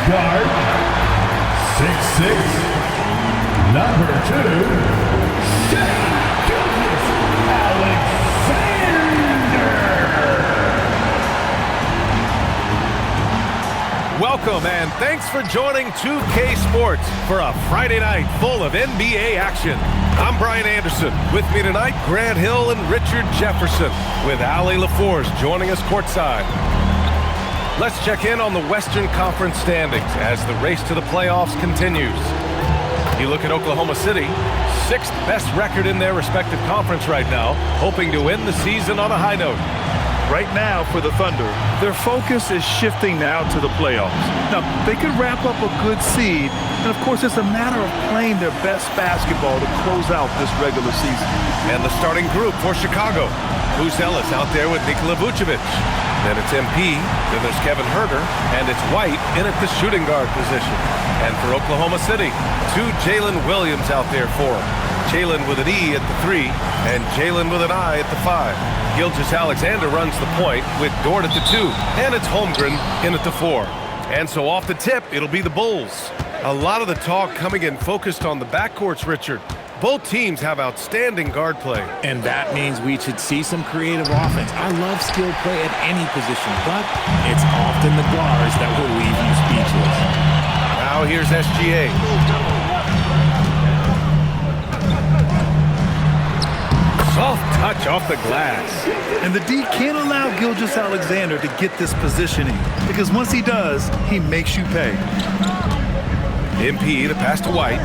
guard, 6'6", number 2, Sga'S Alexander. Welcome and thanks for joining 2K Sports for a Friday night full of NBA action. I'm Brian Anderson. With me tonight, Grant Hill and Richard Jefferson, with Allie LaForce joining us courtside. Let's check in on the Western Conference standings as the race to the playoffs continues. You look at Oklahoma City, 6th best record in their respective conference right now, hoping to end the season on a high note. Right now for the Thunder, their focus is shifting now to the playoffs. Now, they could wrap up a good seed, and of course it's a matter of playing their best basketball to close out this regular season. And the starting group for Chicago. Ellis out there with Nikola Vucevic. Then it's MP, then there's Kevin Huerter, and it's White in at the shooting guard position. And for Oklahoma City, 2 Jalen Williams out there for him. Jalen with an E at the 3, and Jalen with an I at the 5. Gilgeous-Alexander runs the point with Dort at the 2, and it's Holmgren in at the 4. And so off the tip, it'll be the Bulls. A lot of the talk coming in focused on the backcourts, Richard. Both teams have outstanding guard play. And that means we should see some creative offense. I love skill play at any position, but it's often the guards that will leave you speechless. Now here's SGA. Soft touch off the glass. And the D can't allow Gilgeous-Alexander to get this positioning, because once he does, he makes you pay. MP, the pass to White.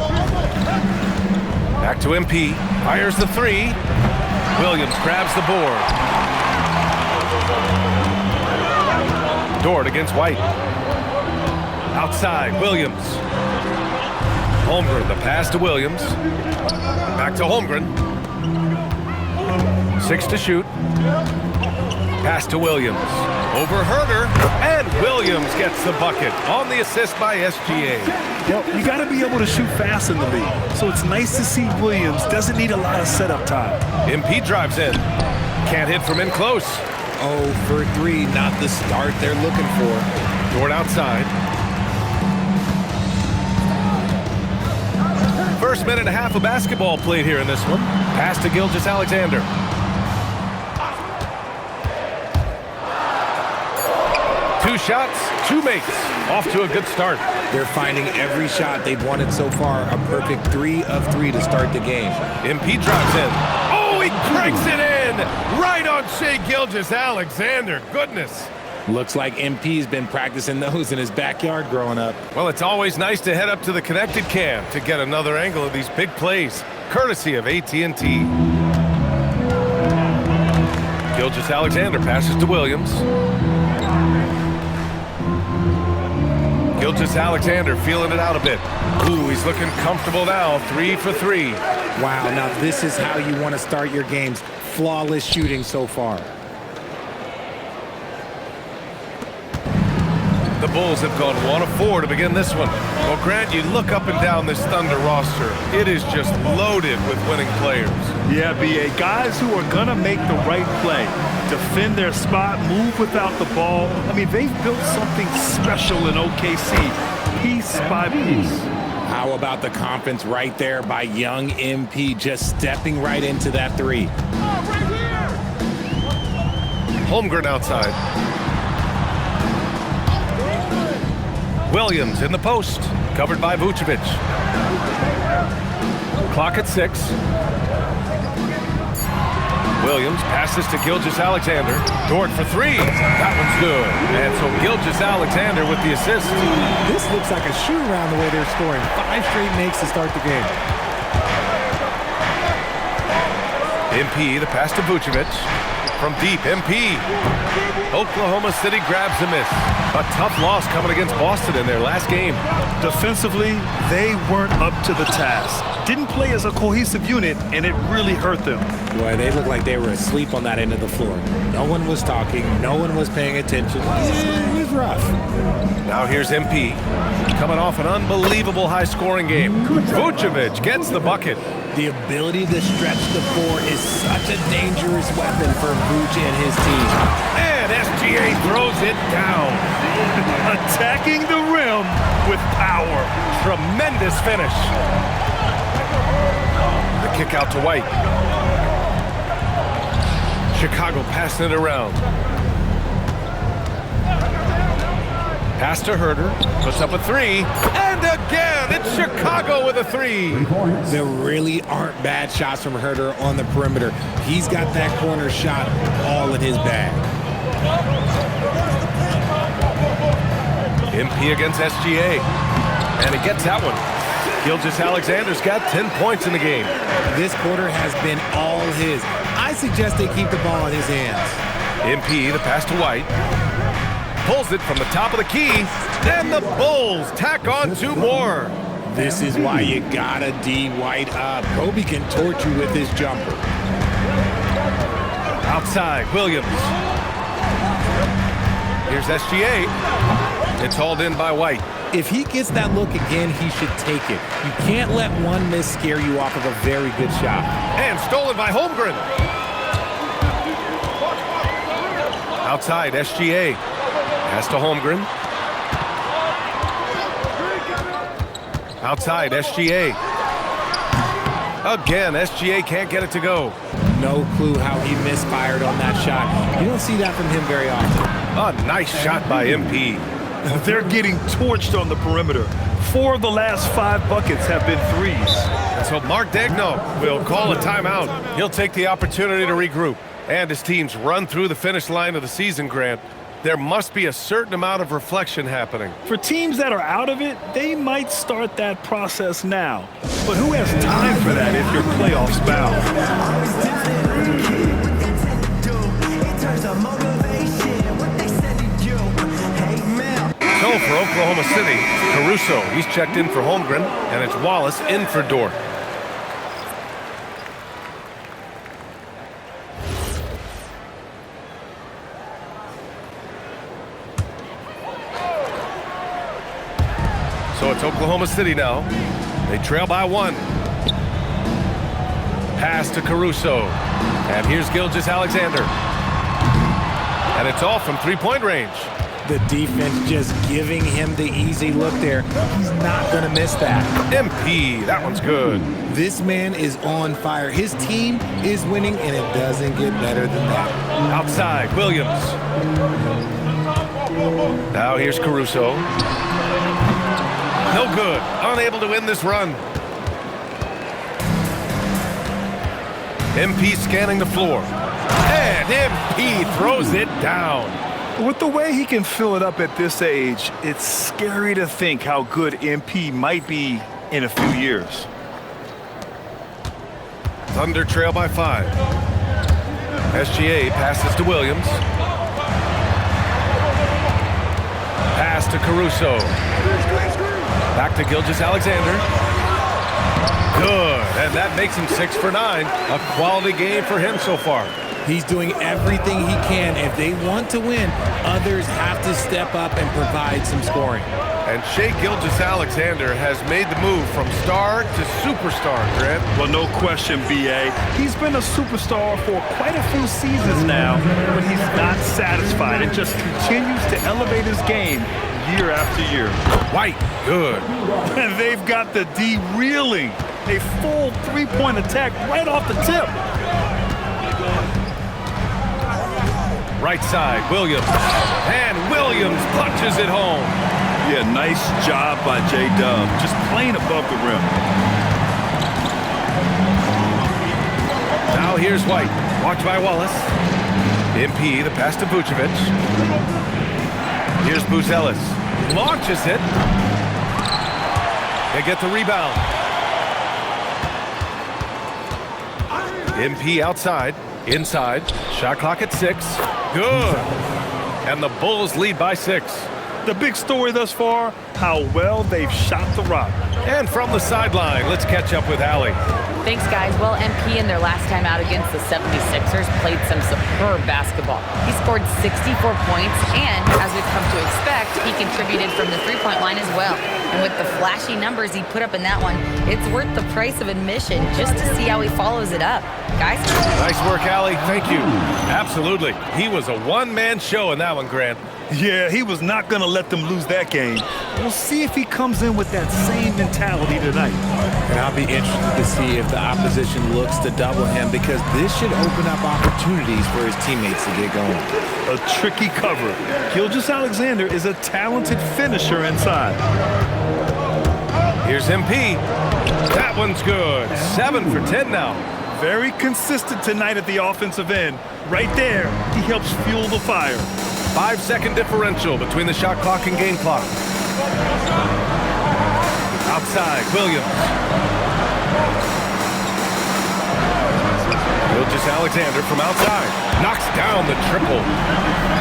Back to MP, fires the 3. Williams grabs the board. Dort against White. Outside, Williams. Holmgren, the pass to Williams. Back to Holmgren. 6 to shoot. Pass to Williams. Over Huerter, and Williams gets the bucket on the assist by SGA. Well, you got to be able to shoot fast in the league, so it's nice to see Williams doesn't need a lot of setup time. MP drives in. Can't hit from in close. 0 for 3, not the start they're looking for. Dort outside. First minute and a half of basketball played here in this one. Pass to Gilgeous-Alexander. Two shots, 2 makes. Off to a good start. They're finding every shot they've wanted so far. A perfect 3 of 3 to start the game. MP drives in. Oh, he cranks it in! Right on Shai Gilgeous-Alexander. Goodness. Looks like MP's been practicing those in his backyard growing up. Well, it's always nice to head up to the connected cam to get another angle of these big plays, courtesy of AT&T. Gilgeous-Alexander passes to Williams. Gilgeous-Alexander feeling it out a bit. Ooh, he's looking comfortable now. 3 for 3. Wow, now this is how you want to start your games. Flawless shooting so far. The Bulls have gone 1 of 4 to begin this one. Well, Grant, you look up and down this Thunder roster. It is just loaded with winning players. Yeah, BA, guys who are going to make the right play, defend their spot, move without the ball. I mean, they've built something special in OKC, piece by piece. How about the confidence right there by young MP, just stepping right into that 3. Right here. Holmgren outside. Williams in the post, covered by Vucevic. Clock at 6. Williams passes to Gilgeous-Alexander. Dort for 3. That one's good. And so Gilgeous-Alexander with the assist. This looks like a shoot-around the way they're scoring. 5 straight makes to start the game. MP, the pass to Vucevic. From deep, MP. Oklahoma City grabs a miss. A tough loss coming against Boston in their last game. Defensively, they weren't up to the task. Didn't play as a cohesive unit, and it really hurt them. Boy, they looked like they were asleep on that end of the floor. No one was talking. No one was paying attention. It was rough. Now here's MP. Coming off an unbelievable high-scoring game. Vucevic gets the bucket. The ability to stretch the floor is such a dangerous weapon for Vuce and his team. And And SGA throws it down. Attacking the rim with power. Tremendous finish. The kick out to White. Chicago passing it around. Pass to Herder, puts up a three, and again, it's Chicago with a three. There really aren't bad shots from Herder on the perimeter. He's got that corner shot all in his bag. MP against SGA, and he gets that one. Gilgeous-Alexander's got 10 points in the game. This quarter has been all his. I suggest they keep the ball in his hands. MP, the pass to White. Pulls it from the top of the key, and the Bulls tack on 2 more. This is why you gotta D White up. Kobe can torch you with his jumper. Outside, Williams. Here's SGA. It's hauled in by White. If he gets that look again, he should take it. You can't let one miss scare you off of a very good shot. And stolen by Holmgren. Outside, SGA. Pass to Holmgren. Outside, SGA. Again, SGA can't get it to go. No clue how he misfired on that shot. You don't see that from him very often. A nice shot by MP. They're getting torched on the perimeter. 4 of the last 5 buckets have been threes. And so Mark Daigneault will call a timeout. He'll take the opportunity to regroup. And his teams run through the finish line of the season, Grant. There must be a certain amount of reflection happening. For teams that are out of it, they might start that process now. But who has time for that if you're playoffs bound? So for Oklahoma City, Caruso, he's checked in for Holmgren, and it's Wallace in for Dort. So it's Oklahoma City now. They trail by 1. Pass to Caruso. And here's Gilgeous-Alexander. And it's off from 3-point range. The defense just giving him the easy look there. He's not going to miss that. MP, that one's good. This man is on fire. His team is winning, and it doesn't get better than that. Outside, Williams. Now here's Caruso. No good. Unable to win this run. MP scanning the floor. And MP throws it down. With the way he can fill it up at this age, it's scary to think how good MP might be in a few years. Thunder trail by 5. SGA passes to Williams. Pass to Caruso. Back to Gilgeous-Alexander. Good, and that makes him 6 for 9. A quality game for him so far. He's doing everything he can. If they want to win, others have to step up and provide some scoring. And Shai Gilgeous-Alexander has made the move from star to superstar, Grant. Well, no question, B.A. He's been a superstar for quite a few seasons now, but he's not satisfied and just continues to elevate his game year after year. White, good. And they've got the D reeling. A full 3-point attack right off the tip. Right side, Williams. And Williams punches it home. Yeah, nice job by J-Dub. Just playing above the rim. Now here's White. Watched by Wallace. MP, the pass to Vucevic. Here's Buzelis. Launches it. They get the rebound. MP outside. Inside. Shot clock at 6. Good. And the Bulls lead by 6. The big story thus far, how well they've shot the rock. And from the sideline, let's catch up with Allie. Thanks, guys. Well, MP in their last time out against the 76ers played some superb basketball. He scored 64 points, and as we've come to expect, he contributed from the three-point line as well. And with the flashy numbers he put up in that one, it's worth the price of admission just to see how he follows it up. Guys? Nice work, Allie. Thank you. Absolutely. He was a one-man show in that one, Grant. Yeah, he was not going to let them lose that game. We'll see if he comes in with that same mentality tonight. And I'll be interested to see if the opposition looks to double him, because this should open up opportunities for his teammates to get going. A tricky cover. Gilgeous-Alexander is a talented finisher inside. Here's MP. That one's good. 7 for 10 now. Very consistent tonight at the offensive end. Right there, he helps fuel the fire. 5-second differential between the shot clock and game clock. Outside, Williams. Gilgeous-Alexander from outside. Knocks down the triple.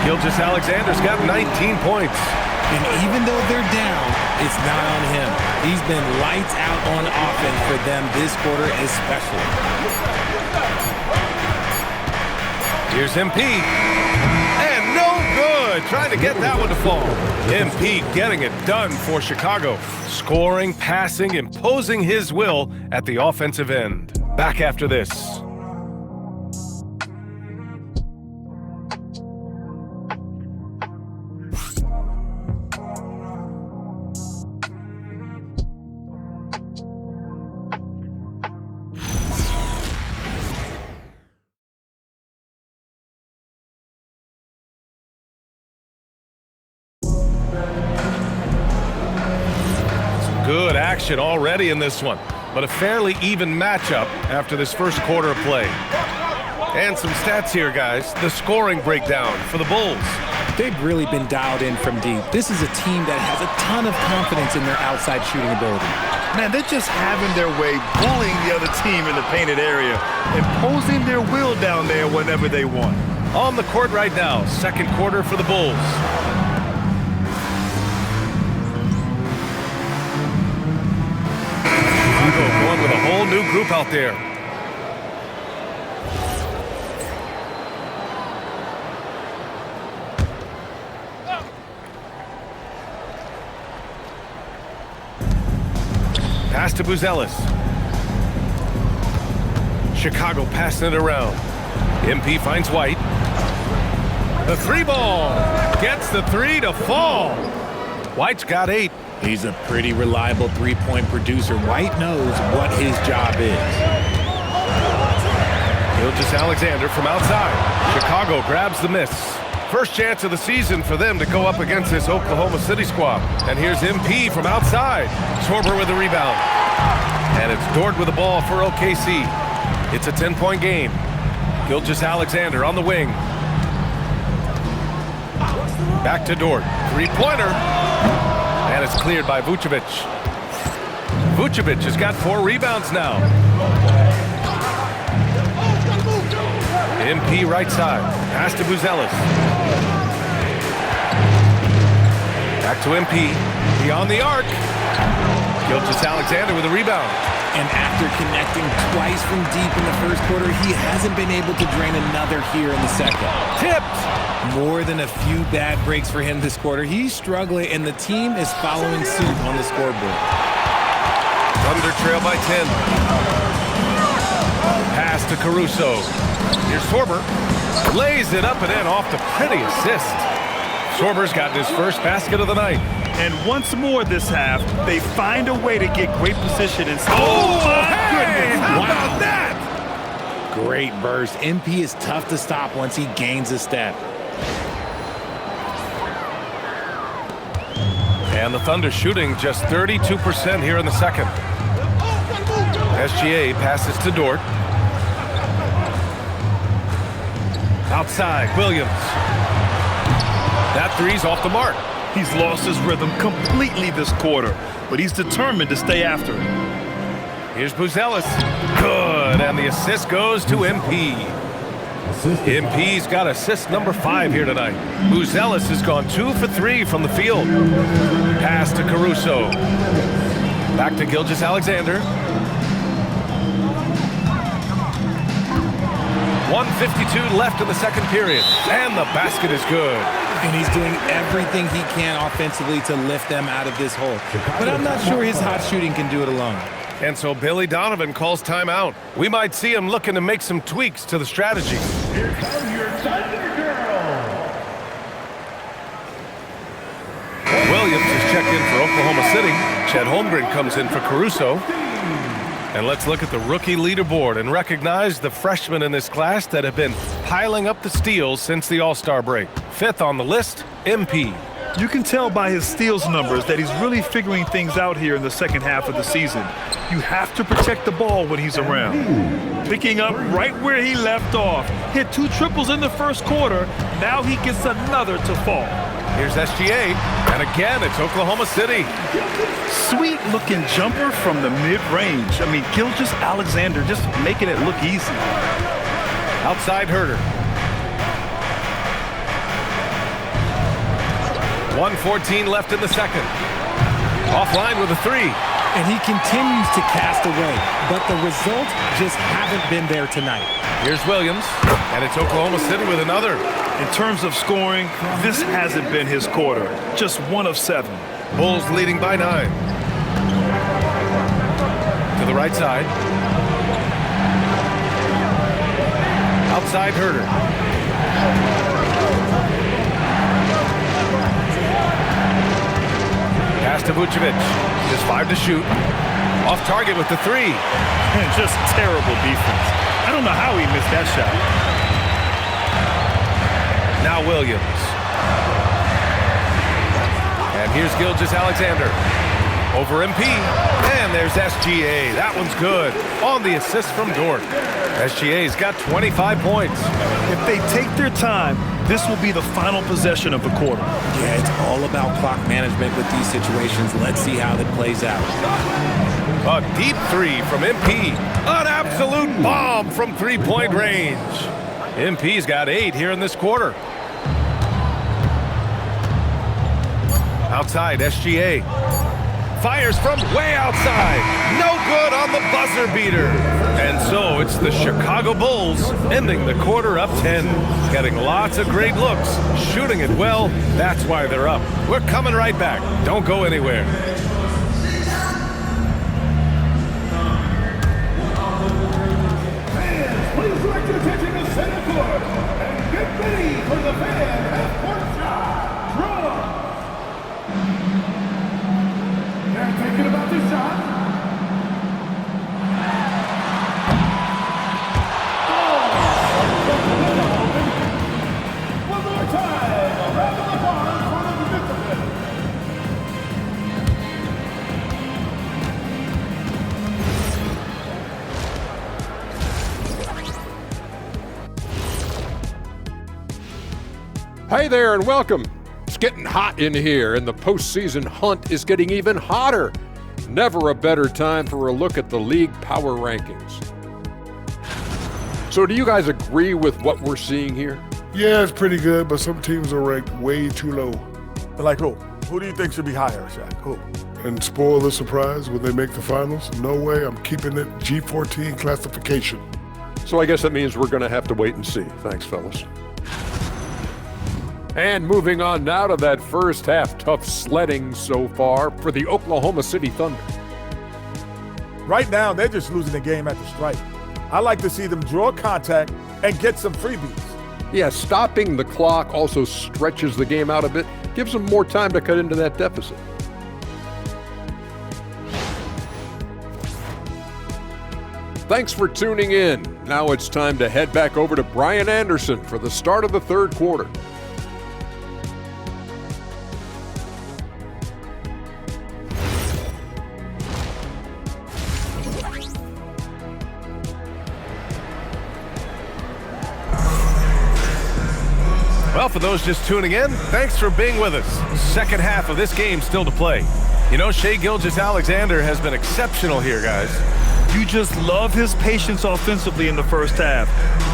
Gilgeous-Alexander's got 19 points. And even though they're down, it's not on him. He's been lights out on offense for them this quarter especially. Here's MP. And no good. Trying to get that one to fall. MP getting it done for Chicago. Scoring, passing, imposing his will at the offensive end. Back after this. Good action already in this one, but a fairly even matchup after this first quarter of play. And some stats here, guys. The scoring breakdown for the Bulls. They've really been dialed in from deep. This is a team that has a ton of confidence in their outside shooting ability. Man, they're just having their way, bullying the other team in the painted area, imposing their will down there whenever they want. On the court right now, second quarter for the Bulls. Going with a whole new group out there. Pass to Buzelis. Chicago passing it around. MP finds White. The three ball. Gets the three to fall. White's got 8. He's a pretty reliable three-point producer. White knows what his job is. Gilgeous-Alexander from outside. Chicago grabs the miss. First chance of the season for them to go up against this Oklahoma City squad. And here's MP from outside. Sorber with the rebound. And it's Dort with the ball for OKC. It's a 10-point game. Gilgeous-Alexander on the wing. Back to Dort. Three-pointer. And it's cleared by Vucevic. Vucevic has got 4 rebounds now. MP right side. Pass to Buzelis. Back to MP. Beyond the arc. Gilgeous-Alexander with a rebound. And after connecting twice from deep in the first quarter, he hasn't been able to drain another here in the second. Tipped. More than a few bad breaks for him this quarter. He's struggling, and the team is following suit on the scoreboard. Thunder trail by 10. Pass to Caruso. Here's Sorber. Lays it up and in off the pretty assist. Sorber's got his first basket of the night. And once more this half, they find a way to get great position and Oh, my hey, goodness! how Wow. about that? Great burst. MP is tough to stop once he gains a step. And the Thunder shooting just 32% here in the second. SGA passes to Dort. Outside, Williams. That three's off the mark. He's lost his rhythm completely this quarter, but he's determined to stay after it. Here's Buzelis. Good, and the assist goes to MP. MP's got assist number 5 here tonight. Buzelis has gone 2 for 3 from the field. Pass to Caruso. Back to Gilgeous-Alexander. 1:52 left in the second period, and the basket is good. And he's doing everything he can offensively to lift them out of this hole. But I'm not sure his hot shooting can do it alone. And so Billy Donovan calls timeout. We might see him looking to make some tweaks to the strategy. Here comes your Thunder Girl. Williams is checked in for Oklahoma City. Chet Holmgren comes in for Caruso. And let's look at the rookie leaderboard and recognize the freshmen in this class that have been piling up the steals since the All-Star break. Fifth on the list, MP. You can tell by his steals numbers that he's really figuring things out here in the second half of the season. You have to protect the ball when he's around. Picking up right where he left off. Hit 2 triples in the first quarter. Now he gets another to fall. Here's SGA, and again, it's Oklahoma City. Sweet-looking jumper from the mid-range. I mean, Gilgeous-Alexander just making it look easy. Outside Herter. 1:14 left in the second. Offline with a 3. And he continues to cast away, but the results just haven't been there tonight. Here's Williams, and it's Oklahoma City with another. In terms of scoring, this hasn't been his quarter. Just 1 of 7. Bulls leading by 9. To the right side. Outside Herter. Pass to Vucevic. Just 5 to shoot. Off target with the 3. And just terrible defense. I don't know how he missed that shot. Now Williams. And here's Gilgeous-Alexander. Over MP. And there's SGA. That one's good. On the assist from Dort. SGA's got 25 points. If they take their time, this will be the final possession of the quarter. Yeah, it's all about clock management with these situations. Let's see how that plays out. A deep 3 from MP. An absolute bomb from three-point range. MP's got 8 here in this quarter. Outside, SGA. Fires from way outside. No good on the buzzer beater. And so it's the Chicago Bulls ending the quarter up 10. Getting lots of great looks. Shooting it well. That's why they're up. We're coming right back. Don't go anywhere. Fans, please direct your attention to center court and get ready for the fan half-court shot. Draw. They're thinking about this shot. One more time. A round of applause for the participants. Hey there and welcome. It's getting hot in here and the postseason hunt is getting even hotter. Never a better time for a look at the league power rankings. So do you guys agree with what we're seeing here? Yeah, it's pretty good, but some teams are ranked way too low. Like who? Who do you think should be higher, Shaq? Who? And spoil the surprise when they make the finals? No way, I'm keeping it G14 classification. So I guess that means we're going to have to wait and see. Thanks, fellas. And moving on now to that first half tough sledding so far for the Oklahoma City Thunder. Right now, they're just losing the game at the stripe. I like to see them draw contact and get some freebies. Yeah, stopping the clock also stretches the game out a bit, gives them more time to cut into that deficit. Thanks for tuning in. Now it's time to head back over to Brian Anderson for the start of the third quarter. Well, for those just tuning in, thanks for being with us. Second half of this game still to play. You know, Shai Gilgeous-Alexander has been exceptional here, guys. You just love his patience offensively in the first half.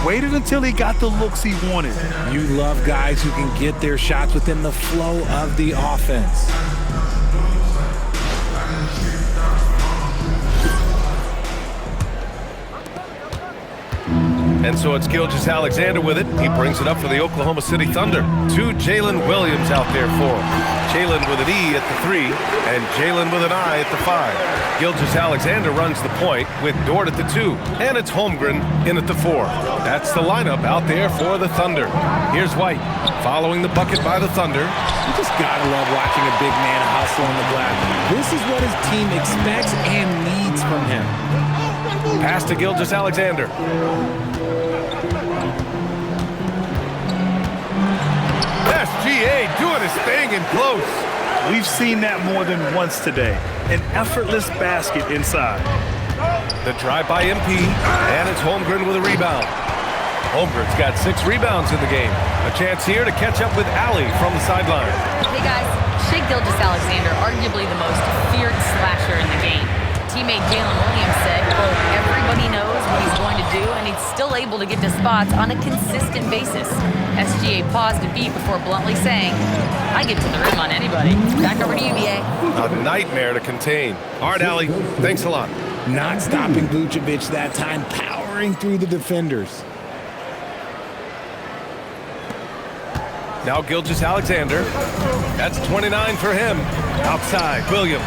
Waited until he got the looks he wanted. You love guys who can get their shots within the flow of the offense. And so it's Gilgeous-Alexander with it. He brings it up for the Oklahoma City Thunder. To Jalen Williams out there for him. Jalen with an E at the 3 and Jalen with an I at the 5. Gilgeous-Alexander runs the point with Dort at the 2. And it's Holmgren in at the 4. That's the lineup out there for the Thunder. Here's White following the bucket by the Thunder. You just gotta love watching a big man hustle on the glass. This is what his team expects and needs from him. Pass to Gilgeous-Alexander. SGA doing his thing in close. We've seen that more than once today. An effortless basket inside. The drive by MP, and it's Holmgren with a rebound. Holmgren's got 6 rebounds in the game. A chance here to catch up with Allie from the sideline. Hey guys, Shai Gilgeous-Alexander, arguably the most feared slasher in the game. Teammate Jalen Williams said, quote, everybody knows what he's going to do, and he's still able to get to spots on a consistent basis. SGA paused a beat before bluntly saying, I get to the rim on anybody. Back over to you, BA. A nightmare to contain. All right, Allie, thanks a lot. Not stopping Vucevic that time, powering through the defenders. Now Gilgeous-Alexander. That's 29 for him. Outside, Williams.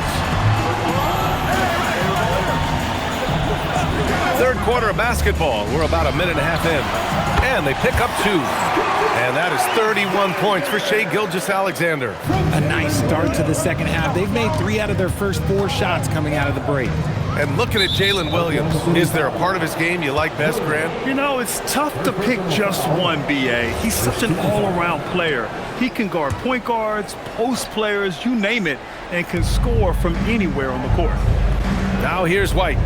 Third quarter of basketball. We're about a minute and a half in. And they pick up 2. And that is 31 points for Shai Gilgeous-Alexander. A nice start to the second half. They've made 3 out of their first 4 shots coming out of the break. And looking at Jalen Williams, is there a part of his game you like best, Grant? You know, it's tough to pick just one, BA. He's such an all-around player. He can guard point guards, post players, you name it, and can score from anywhere on the court. Now here's White.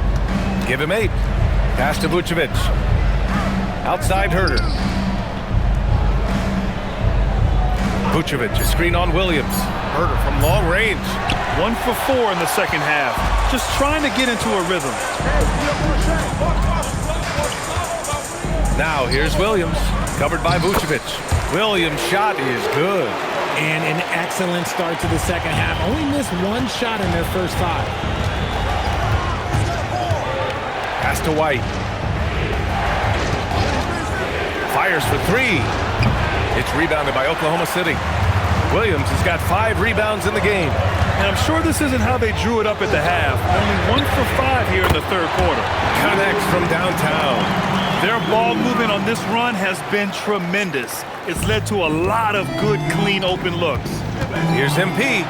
Give him 8. Pass to Vucevic. Outside Herder. Vucevic, a screen on Williams. Herder from long range. 1 for 4 in the second half. Just trying to get into a rhythm. Now here's Williams, covered by Vucevic. Williams' shot is good. And an excellent start to the second half. Only missed 1 shot in their first 5. Pass to White. Fires for 3. It's rebounded by Oklahoma City. Williams has got 5 rebounds in the game. And I'm sure this isn't how they drew it up at the half. Only 1 for 5 here in the third quarter. Connects from downtown. Their ball movement on this run has been tremendous. It's led to a lot of good, clean, open looks. Here's MP.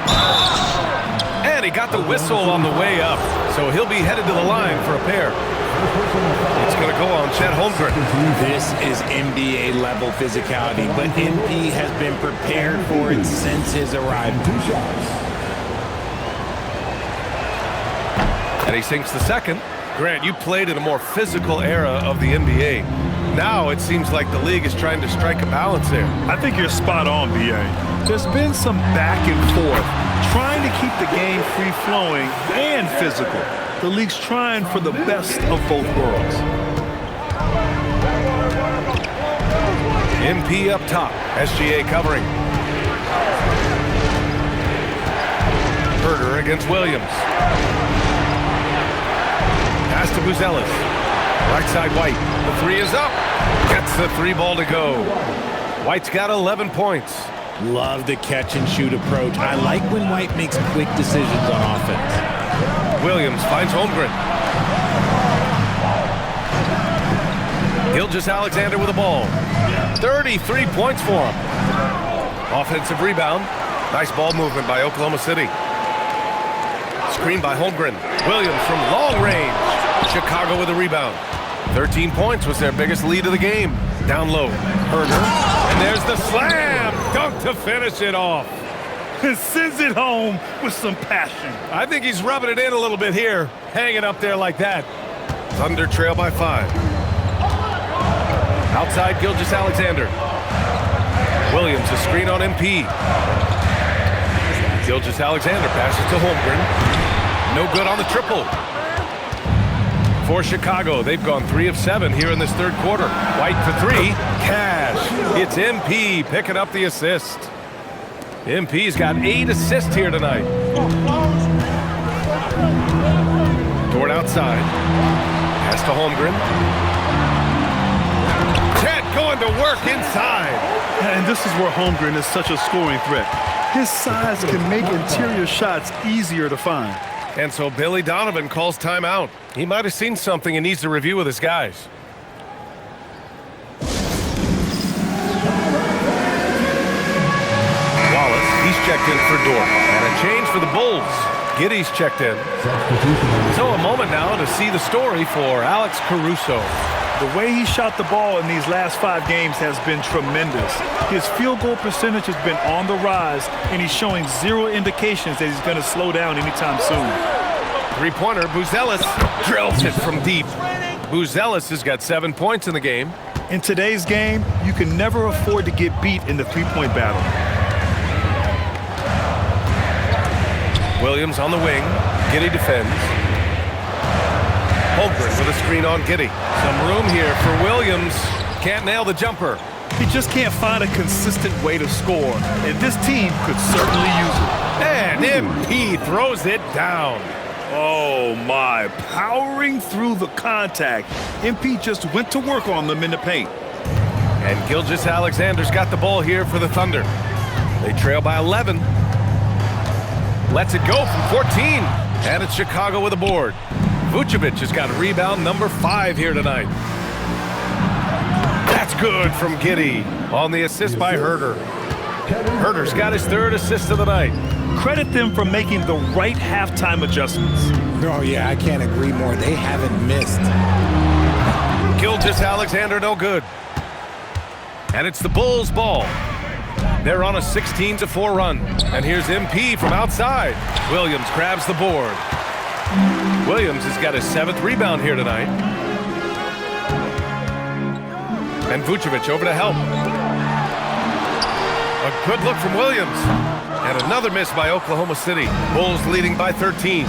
And he got the whistle on the way up. So he'll be headed to the line for a pair. It's going to go on Chet Holmgren. This is NBA-level physicality, but MP has been prepared for it since his arrival. And he sinks the second. Grant, you played in a more physical era of the NBA. Now it seems like the league is trying to strike a balance there. I think you're spot on, BA. There's been some back and forth, trying to keep the game free-flowing and physical. The league's trying for the best of both worlds. MP up top. SGA covering. Herder against Williams. Pass to Buzelis. Right side White. The 3 is up. Gets the 3 ball to go. White's got 11 points. Love the catch-and-shoot approach. I like when White makes quick decisions on offense. Williams finds Holmgren. Gilgeous-Alexander with the ball. 33 points for him. Offensive rebound. Nice ball movement by Oklahoma City. Screen by Holmgren. Williams from long range. Chicago with a rebound. 13 points was their biggest lead of the game. Down low. Herder. And there's the slam. Dunk to finish it off. And sends it home with some passion. I think he's rubbing it in a little bit here. Hanging up there like that. Thunder trail by 5. Outside Gilgeous-Alexander. Williams, a screen on MP. Gilgeous-Alexander passes to Holmgren. No good on the triple. For Chicago, they've gone 3 of 7 here in this third quarter. White for 3. Cash. It's MP picking up the assist. MP's got 8 assists here tonight. Dort outside. Pass to Holmgren. Chet going to work inside. And this is where Holmgren is such a scoring threat. His size can make interior shots easier to find. And so Billy Donovan calls timeout. He might have seen something and needs to review with his guys. Wallace, he's checked in for Dort. And a change for the Bulls. Giddy's checked in. So a moment now to see the story for Alex Caruso. The way he shot the ball in these last 5 games has been tremendous. His field goal percentage has been on the rise, and he's showing zero indications that he's going to slow down anytime soon. Three-pointer, Buzelis drills it from deep. Buzelis has got 7 points in the game. In today's game, you can never afford to get beat in the three-point battle. Williams on the wing. Giddy defends. Holmgren with a screen on Giddy. Some room here for Williams. Can't nail the jumper. He just can't find a consistent way to score, and this team could certainly use it. And MP throws it down. Oh my, powering through the contact. MP just went to work on them in the paint. And Gilgeous-Alexander's got the ball here for the Thunder. They trail by 11. Lets it go from 14. And it's Chicago with a board. Vucevic has got rebound number 5 here tonight. That's good from Giddy on the assist by Herder. Herder's got his 3rd assist of the night. Credit them for making the right halftime adjustments. Oh, yeah, I can't agree more. They haven't missed. Gilgeous-Alexander no good. And it's the Bulls' ball. They're on a 16-4 run. And here's MP from outside. Williams grabs the board. Williams has got his 7th rebound here tonight. And Vucevic over to help. A good look from Williams. And another miss by Oklahoma City. Bulls leading by 13.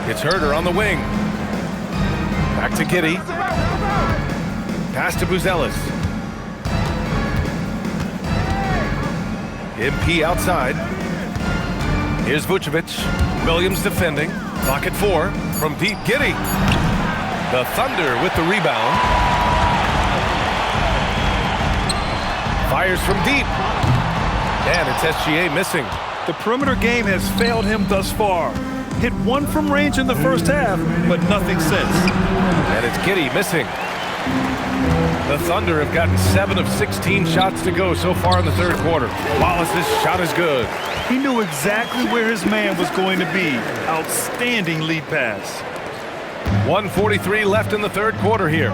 It's Herder on the wing. Back to Giddy. Pass to Buzelis. MP outside. Here's Vucevic. Williams defending. Clock at 4 from deep. Giddy. The Thunder with the rebound. Fires from deep. And it's SGA missing. The perimeter game has failed him thus far. Hit 1 from range in the first half, but nothing since. And it's Giddy missing. The Thunder have gotten 7 of 16 shots to go so far in the 3rd quarter. Wallace's shot is good. He knew exactly where his man was going to be. Outstanding lead pass. 1:43 left in the 3rd quarter here.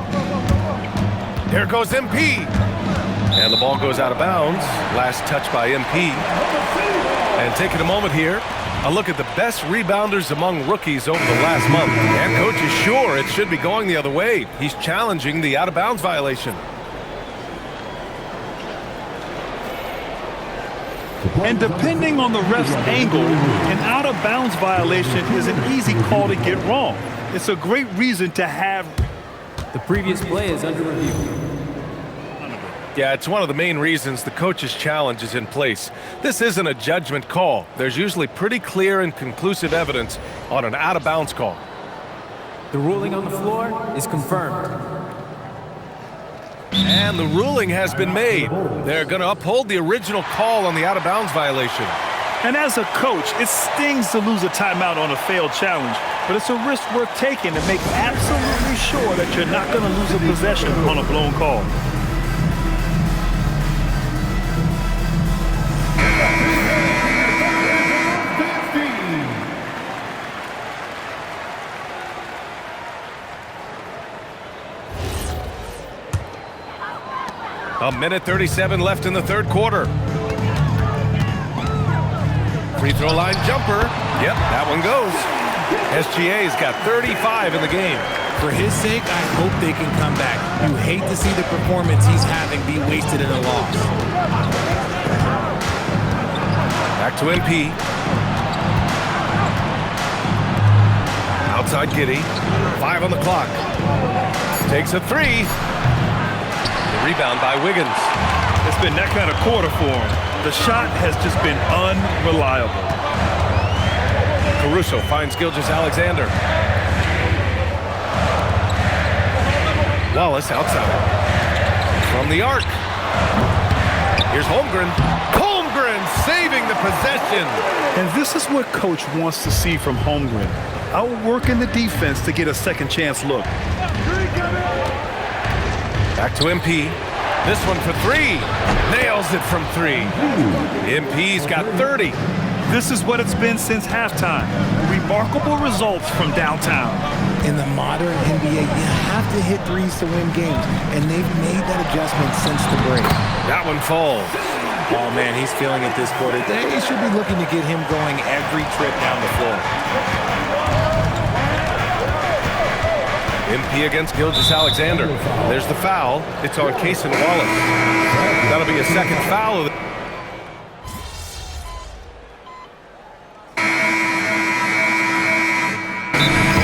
There goes MP. And the ball goes out of bounds. Last touch by MP. And taking a moment here, a look at the best rebounders among rookies over the last month. And coach is sure it should be going the other way. He's challenging the out-of-bounds violation. And depending on the ref's angle, an out-of-bounds violation is an easy call to get wrong. It's a great reason to have... The previous play is under review. Yeah, it's one of the main reasons the coach's challenge is in place. This isn't a judgment call. There's usually pretty clear and conclusive evidence on an out-of-bounds call. The ruling on the floor is confirmed. And the ruling has been made. They're going to uphold the original call on the out-of-bounds violation. And as a coach, it stings to lose a timeout on a failed challenge, but it's a risk worth taking to make absolutely sure that you're not going to lose a possession on a blown call. A minute 37 left in the 3rd quarter. Free throw line jumper. Yep, that one goes. SGA's got 35 in the game. For his sake, I hope they can come back. You hate to see the performance he's having be wasted in a loss. Back to MP. Outside Giddy. 5 on the clock. Takes a 3. Rebound by Wiggins. It's been that kind of quarter for him. The shot has just been unreliable. Caruso finds Gilgeous-Alexander. Wallace outside. From the arc. Here's Holmgren. Holmgren saving the possession. And this is what Coach wants to see from Holmgren. Outworking the defense to get a second chance look. Back to MP. This one for three. Nails it from three. MP's got 30. This is what it's been since halftime. Remarkable results from downtown. In the modern NBA, you have to hit threes to win games, and they've made that adjustment since the break. That one falls. Oh, man, he's feeling it this quarter. They should be looking to get him going every trip down the floor. MP against Gilgeous-Alexander. There's the foul. It's on Cason Wallace. That'll be a second foul.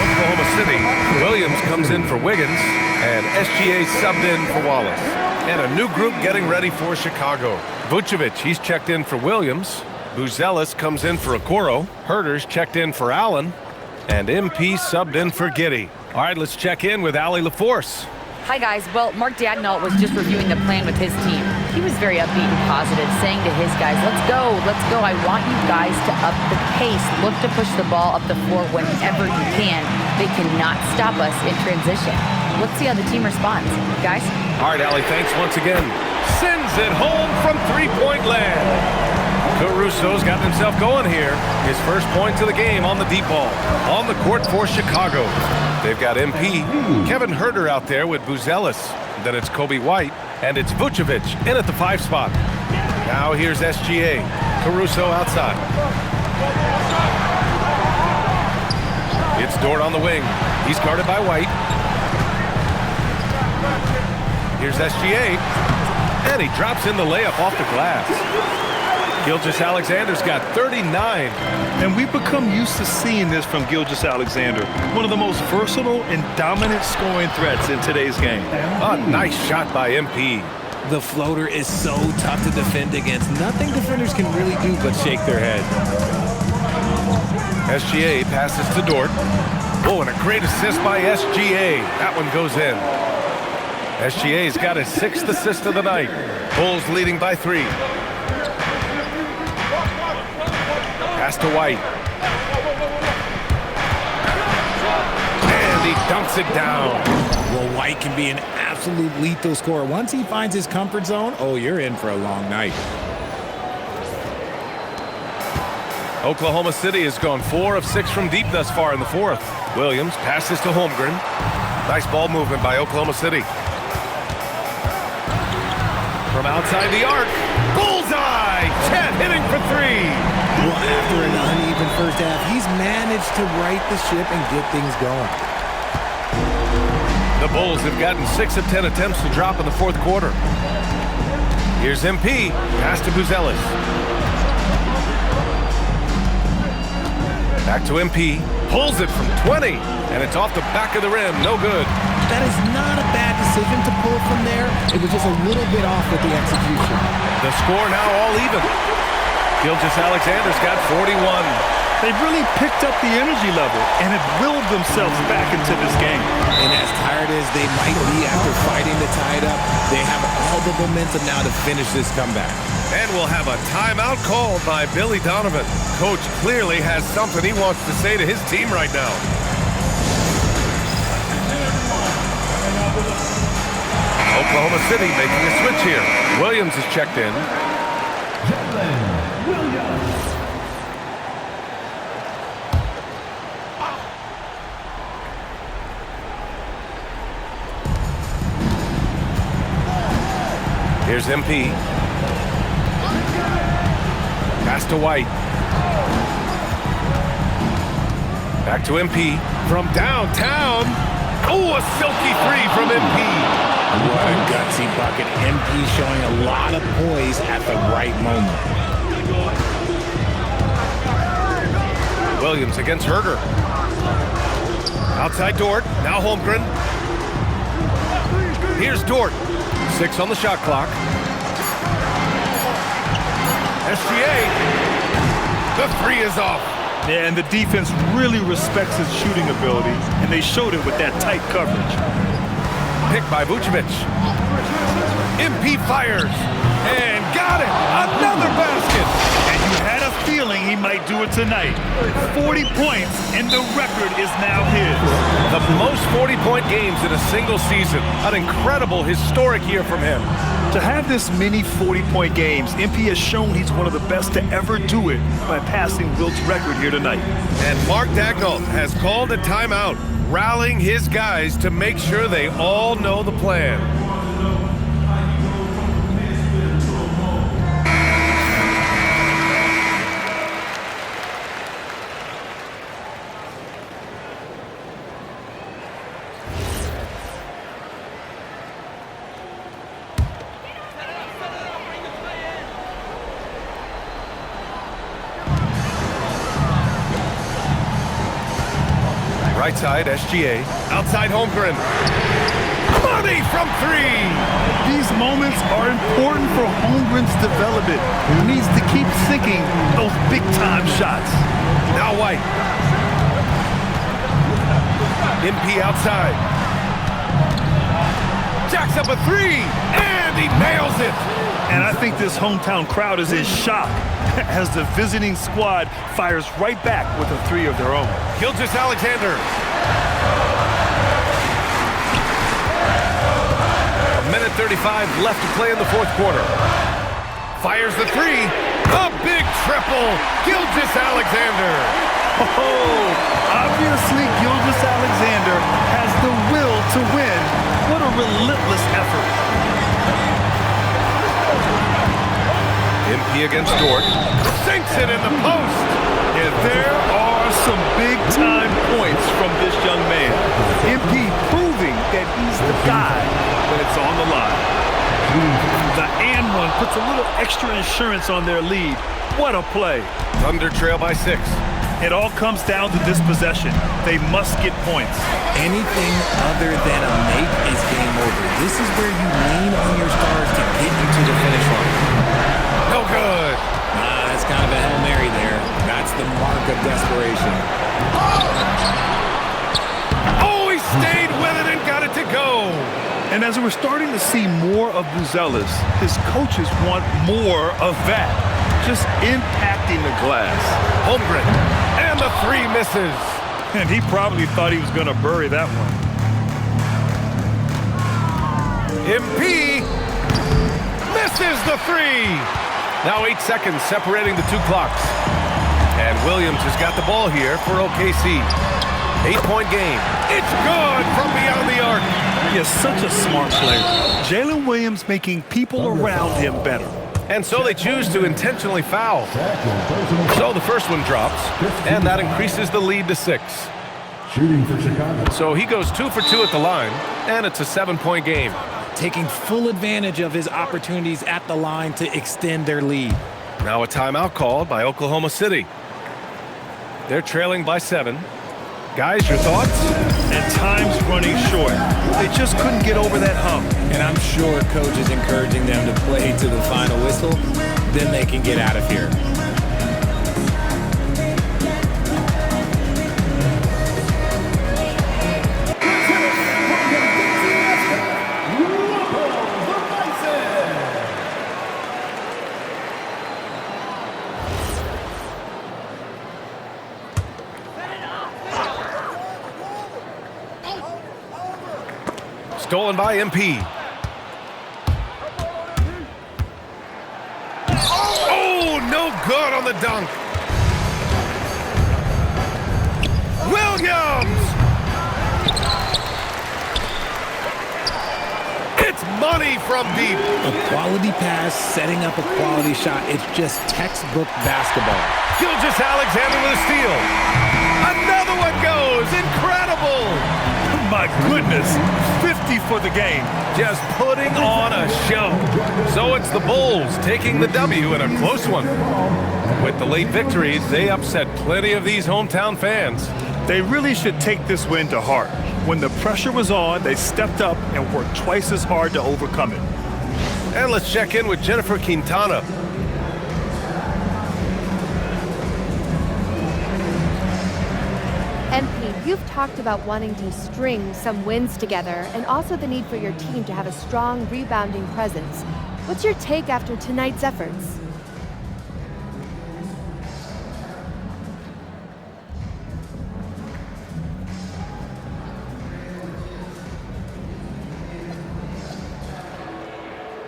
Oklahoma City. Williams comes in for Wiggins, and SGA subbed in for Wallace. And a new group getting ready for Chicago. Vucevic, he's checked in for Williams. Buzelis comes in for Okoro. Herter's checked in for Allen. And MP subbed in for Giddey. All right, let's check in with Allie LaForce. Hi, guys. Well, Mark Daigneault was just reviewing the plan with his team. He was very upbeat and positive, saying to his guys, let's go. I want you guys to up the pace. Look to push the ball up the floor whenever you can. They cannot stop us in transition. Let's see how the team responds. Guys? All right, Allie, thanks once again. Sends it home from three-point land. Caruso's gotten himself going here. His first points of the game on the deep ball. On the court for Chicago. They've got MP, Kevin Herter out there with Buzelis. Then it's Kobe White, and it's Vucevic in at the 5 spot. Now here's SGA. Caruso outside. It's Dort on the wing. He's guarded by White. Here's SGA, and he drops in the layup off the glass. Gilgeous-Alexander's got 39. And we've become used to seeing this from Gilgeous-Alexander, one of the most versatile and dominant scoring threats in today's game. A nice shot by MP. The floater is so tough to defend against. Nothing defenders can really do but shake their head. SGA passes to Dort. Oh, and a great assist by SGA. That one goes in. SGA's got his 6th assist of the night. Bulls leading by 3. Pass to White. And he dunks it down. Well, White can be an absolute lethal scorer. Once he finds his comfort zone, oh, you're in for a long night. Oklahoma City has gone 4 of 6 from deep thus far in the 4th. Williams passes to Holmgren. Nice ball movement by Oklahoma City. From outside the arc. Bullseye! Chet hitting for 3. Well, after an uneven first half, he's managed to right the ship and get things going. The Bulls have gotten 6 of 10 attempts to drop in the 4th quarter. Here's MP. Pass to Buzelis. Back to MP. Pulls it from 20. And it's off the back of the rim. No good. That is not a bad decision to pull from there. It was just a little bit off with the execution. The score now all even. Gilgeous-Alexander's got 41. They've really picked up the energy level and have willed themselves back into this game. And as tired as they might be after fighting to tie it up, they have all the momentum now to finish this comeback. And we'll have a timeout called by Billy Donovan. Coach clearly has something he wants to say to his team right now. Oklahoma City making a switch here. Williams is checked in. Here's MP. Pass to White. Back to MP. From downtown. Oh, a silky 3 from MP. What a gutsy bucket. MP showing a lot of poise at the right moment. Williams against Herter. Outside Dort. Now Holmgren. Here's Dort. 6 on the shot clock. SGA. The 3 is off. Yeah, and the defense really respects his shooting ability, and they showed it with that tight coverage. Picked by Vucevic. MP fires. And got it. Another basket. And you had a feeling he might do it tonight. 40 points, and the record is now his. The most 40-point games in a single season. An incredible, historic year from him. To have this many 40-point games, MP has shown he's one of the best to ever do it by passing Wilt's record here tonight. And Mark Daigneault has called a timeout, rallying his guys to make sure they all know the plan. Right side, SGA. Outside, Holmgren. Money from three! These moments are important for Holmgren's development. He needs to keep sinking those big-time shots. Now White. MP outside. Jacks up a three, and he nails it! And I think this hometown crowd is in shock as the visiting squad fires right back with a three of their own. Gilgeous-Alexander. A minute 35 left to play in the fourth quarter. Fires the three. A big triple. Gilgeous-Alexander. Oh, obviously Gilgeous-Alexander has the will to win. What a relentless effort. MP against Dort. Sinks it in the post. And there are some big-time points from this young man. MP proving that he's the guy when it's on the line. The and one puts a little extra insurance on their lead. What a play. Thunder trail by 6. It all comes down to this possession. They must get points. Anything other than a make is game over. This is where you lean on your stars to get you to the finish line. No good. That's kind of a Hail Mary there. That's the mark of desperation. Oh, he stayed with it and got it to go. And as we're starting to see more of Buzelis, his coaches want more of that. Just impacting the glass. Holmgren. And the three misses. And he probably thought he was going to bury that one. MP misses the three. Now 8 seconds separating the two clocks. And Williams has got the ball here for OKC. 8-point game. It's good from beyond the arc. He is such a smart player. Jalen Williams making people around him better. And so they choose to intentionally foul. So the first one drops, and that increases the lead to 6. Shooting for Chicago. So he goes 2 for 2 at the line, and it's a 7-point game. Taking full advantage of his opportunities at the line to extend their lead. Now a timeout called by Oklahoma City. They're trailing by 7. Guys, your thoughts? And time's running short. They just couldn't get over that hump. And I'm sure coach is encouraging them to play to the final whistle. Then they can get out of here. Stolen by MP. Oh, no good on the dunk. Williams! It's money from deep. A quality pass, setting up a quality shot. It's just textbook basketball. Gilgeous-Alexander with a steal. Another one goes. Incredible. My goodness, 50 for the game. Just putting on a show. So it's the Bulls taking the W in a close one. With the late victory, they upset plenty of these hometown fans. They really should take this win to heart. When the pressure was on, they stepped up and worked twice as hard to overcome it. And let's check in with Jennifer Quintana. MP, you've talked about wanting to string some wins together and also the need for your team to have a strong rebounding presence. What's your take after tonight's efforts?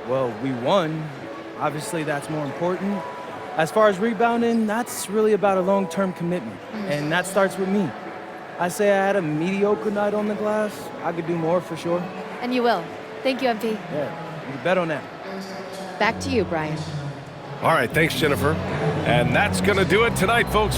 Well, we won. Obviously, that's more important. As far as rebounding, that's really about a long-term commitment, and that starts with me. I say I had a mediocre night on the glass. I could do more for sure. And you will. Thank you, MP. Yeah, you can bet on that. Back to you, Brian. All right, thanks, Jennifer. And that's going to do it tonight, folks.